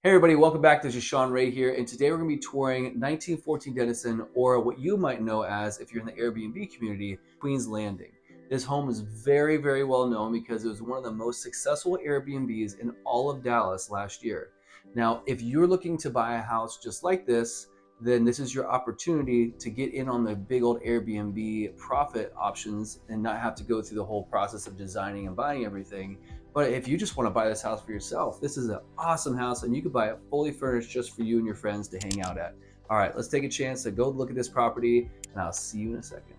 Hey everybody, welcome back. This is Sean Ray here, and today we're going to be touring 1914 Denison, or what you might know as, if you're in the Airbnb community, Queen's Landing. This home is very, very well known because it was one of the most successful Airbnbs in all of Dallas last year. Now, if you're looking to buy a house just like this, then this is your opportunity to get in on the big old Airbnb profit options and not have to go through the whole process of designing and buying everything. But if you just want to buy this house for yourself, this is an awesome house and you could buy it fully furnished just for you and your friends to hang out at. All right, let's take a chance to go look at this property and I'll see you in a second.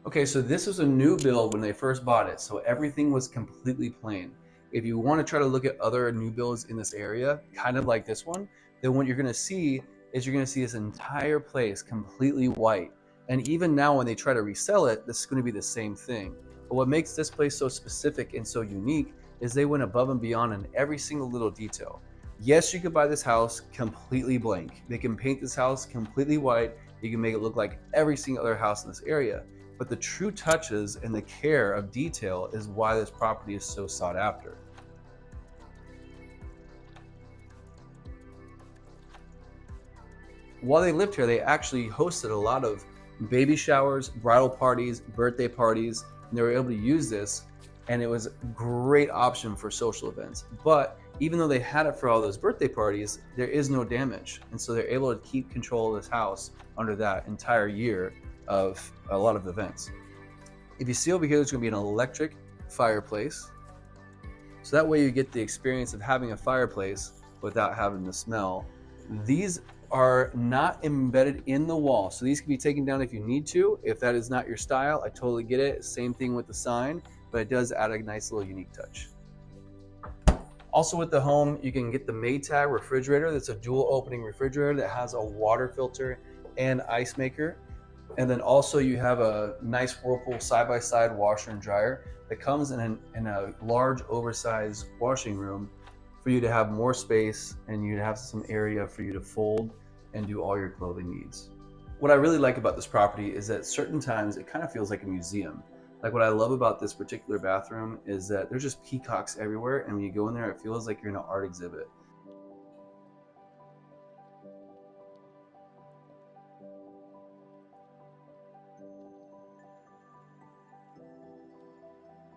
Okay, so this was a new build when they first bought it, so everything was completely plain. If you want to try to look at other new builds in this area, kind of like this one, then what you're going to see is you're going to see this entire place completely white. And even now when they try to resell it, this is going to be the same thing. But what makes this place so specific and so unique is they went above and beyond in every single little detail. Yes, you could buy this house completely blank. They can paint this house completely white. You can make it look like every single other house in this area. But the true touches and the care of detail is why this property is so sought after. While they lived here, they actually hosted a lot of baby showers, bridal parties, birthday parties, and they were able to use this, and it was a great option for social events. But even though they had it for all those birthday parties, there is no damage. And so they're able to keep control of this house under that entire year of a lot of events. If you see over here, there's going to be an electric fireplace. So that way you get the experience of having a fireplace without having the smell. These are not embedded in the wall, so these can be taken down if you need to. If that is not your style, I totally get it. Same thing with the sign, but it does add a nice little unique touch. Also with the home, you can get the Maytag refrigerator. That's a dual opening refrigerator that has a water filter and ice maker. And then also you have a nice Whirlpool side-by-side washer and dryer that comes in a large oversized washing room for you to have more space and you to have some area for you to fold and do all your clothing needs. What I really like about this property is that certain times it kind of feels like a museum. Like what I love about this particular bathroom is that there's just peacocks everywhere, and when you go in there, it feels like you're in an art exhibit.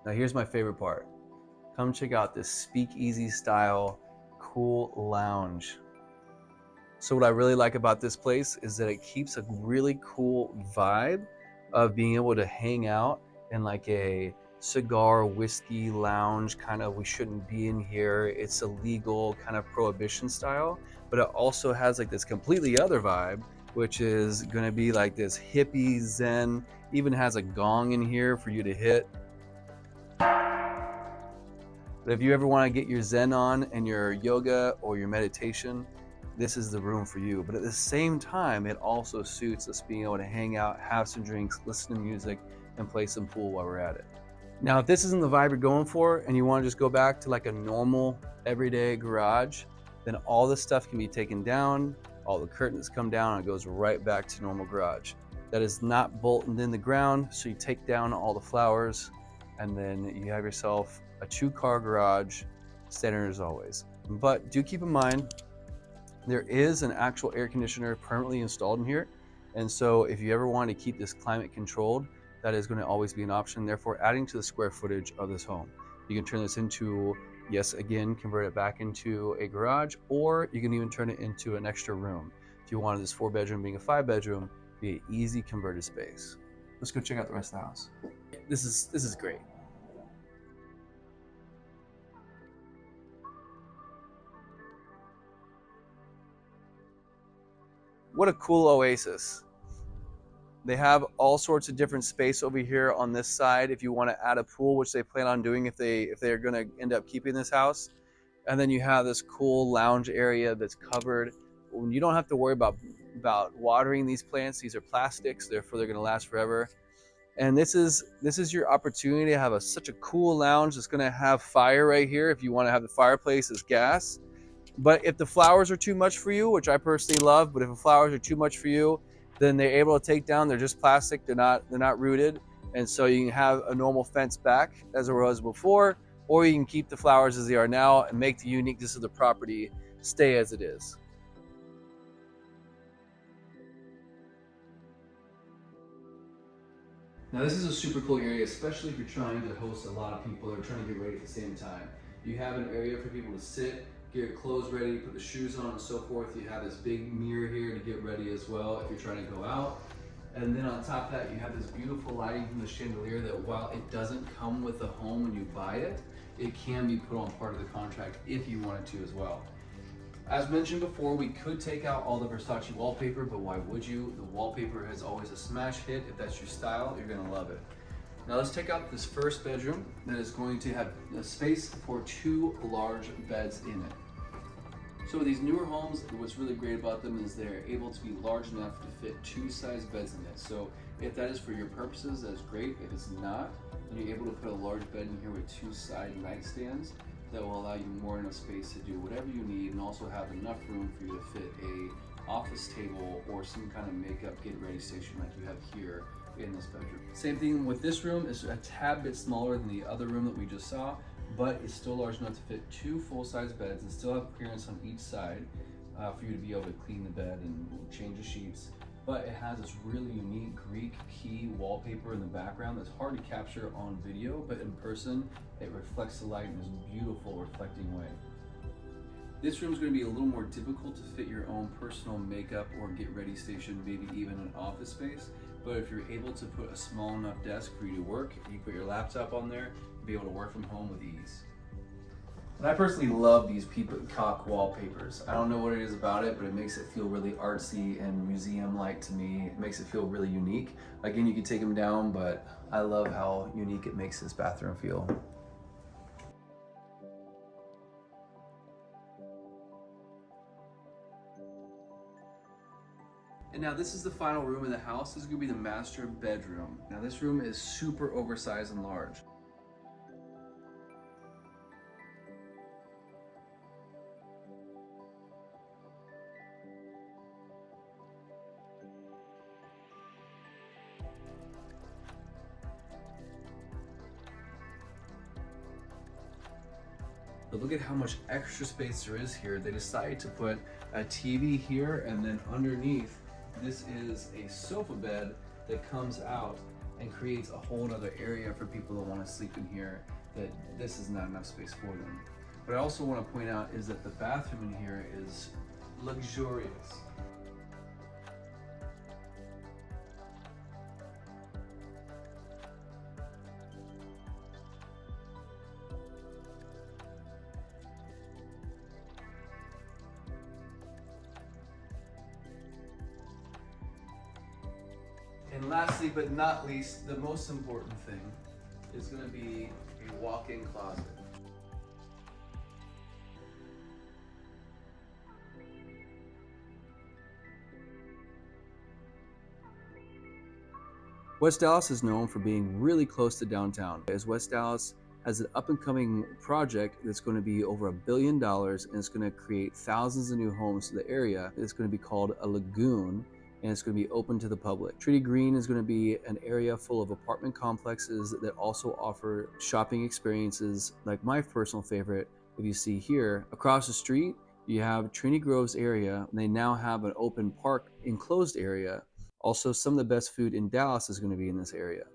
Now here's my favorite part. Come check out this speakeasy style cool lounge. So what I really like about this place is that it keeps a really cool vibe of being able to hang out in like a cigar whiskey lounge kind of, we shouldn't be in here, it's illegal kind of prohibition style, but it also has like this completely other vibe, which is going to be like this hippie zen, even has a gong in here for you to hit. But if you ever want to get your zen on and your yoga or your meditation, this is the room for you. But at the same time, it also suits us being able to hang out, have some drinks, listen to music, and play some pool while we're at it. Now, if this isn't the vibe you're going for and you want to just go back to like a normal everyday garage, then all this stuff can be taken down, all the curtains come down, and it goes right back to normal garage. That is not bolted in the ground, so you take down all the flowers, and then you have yourself a 2-car garage, standard as always. But do keep in mind, there is an actual air conditioner permanently installed in here. And so if you ever want to keep this climate controlled, that is going to always be an option, therefore adding to the square footage of this home. You can turn this into, yes, again, convert it back into a garage, or you can even turn it into an extra room. If you wanted this 4-bedroom being a 5-bedroom, be an easy converted space. Let's go check out the rest of the house. This is great. What a cool Oasis. They have all sorts of different space over here on this side if you want to add a pool, which they plan on doing if they're going to end up keeping this house. And then you have this cool lounge area that's covered. You don't have to worry about watering these plants. These are plastics, therefore they're going to last forever. And this is your opportunity to have such a cool lounge that's going to have fire right here if you want to have the fireplace as gas. But if the flowers are too much for you, which I personally love, but if the flowers are too much for you, then they're able to take down. They're just plastic. They're not rooted, and so you can have a normal fence back as it was before, or you can keep the flowers as they are now and make the uniqueness of the property stay as it is. Now this is a super cool area, especially if you're trying to host a lot of people that are trying to get ready at the same time. You have an area for people to sit, get your clothes ready, put the shoes on and so forth. You have this big mirror here to get ready as well if you're trying to go out. And then on top of that, you have this beautiful lighting from the chandelier that while it doesn't come with the home when you buy it, it can be put on part of the contract if you wanted to as well. As mentioned before, we could take out all the Versace wallpaper, but why would you? The wallpaper is always a smash hit. If that's your style, you're gonna love it. Now let's take out this first bedroom that is going to have a space for 2 large beds in it. So with these newer homes, what's really great about them is they're able to be large enough to fit 2 size beds in it. So if that is for your purposes, that's great. If it's not, then you're able to put a large bed in here with 2 side nightstands that will allow you more enough space to do whatever you need and also have enough room for you to fit a office table or some kind of makeup get ready station like you have here in this bedroom. Same thing with this room. It's a tad bit smaller than the other room that we just saw, but it's still large enough to fit 2 full-size beds and still have clearance on each side for you to be able to clean the bed and change the sheets. But it has this really unique Greek key wallpaper in the background that's hard to capture on video, but in person, it reflects the light in this beautiful reflecting way. This room is going to be a little more difficult to fit your own personal makeup or get ready station, maybe even an office space. But if you're able to put a small enough desk for you to work, you put your laptop on there, you'll be able to work from home with ease. And I personally love these peacock wallpapers. I don't know what it is about it, but it makes it feel really artsy and museum-like to me. It makes it feel really unique. Again, you can take them down, but I love how unique it makes this bathroom feel. And now this is the final room in the house. This is gonna be the master bedroom. Now this room is super oversized and large. But look at how much extra space there is here. They decided to put a TV here, and then underneath, this is a sofa bed that comes out and creates a whole other area for people that want to sleep in here, that this is not enough space for them. What I also want to point out is that the bathroom in here is luxurious. And lastly, but not least, the most important thing is going to be a walk-in closet. West Dallas is known for being really close to downtown, as West Dallas has an up-and-coming project that's going to be over $1 billion, and it's going to create thousands of new homes to the area. It's going to be called a lagoon, and it's going to be open to the public. Treaty Green is going to be an area full of apartment complexes that also offer shopping experiences, like my personal favorite, if you see here. Across the street, you have Trinity Grove's area, and they now have an open park enclosed area. Also, some of the best food in Dallas is going to be in this area.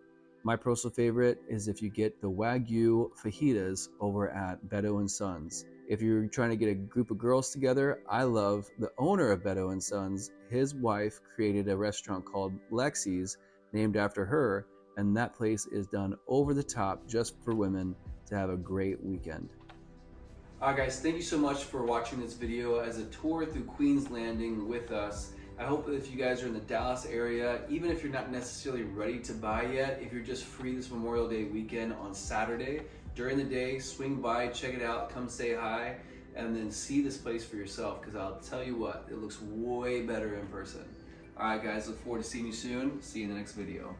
My personal favorite is if you get the Wagyu fajitas over at Beto & Sons. If you're trying to get a group of girls together, I love the owner of Beto & Sons. His wife created a restaurant called Lexi's, named after her, and that place is done over the top just for women to have a great weekend. Alright guys, thank you so much for watching this video as a tour through Queens Landing with us. I hope that if you guys are in the Dallas area, even if you're not necessarily ready to buy yet, if you're just free this Memorial Day weekend on Saturday, during the day, swing by, check it out, come say hi, and then see this place for yourself, because I'll tell you what, it looks way better in person. Alright guys, look forward to seeing you soon. See you in the next video.